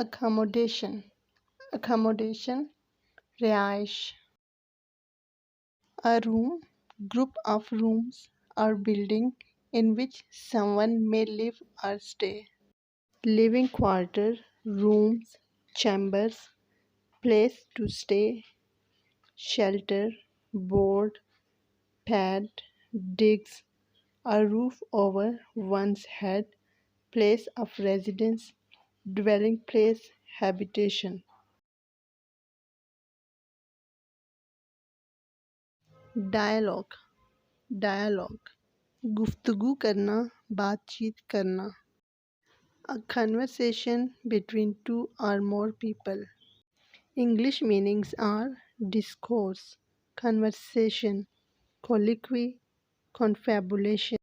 accommodation accommodation रिहाइश a room group of rooms or building in which someone may live or stay living quarter rooms chambers place to stay shelter board pad digs a roof over one's head place of residence dwelling place habitation dialogue dialogue गुफ्तगू करना बातचीत करना a conversation between two or more people. English meanings are discourse, conversation, colloquy, confabulation.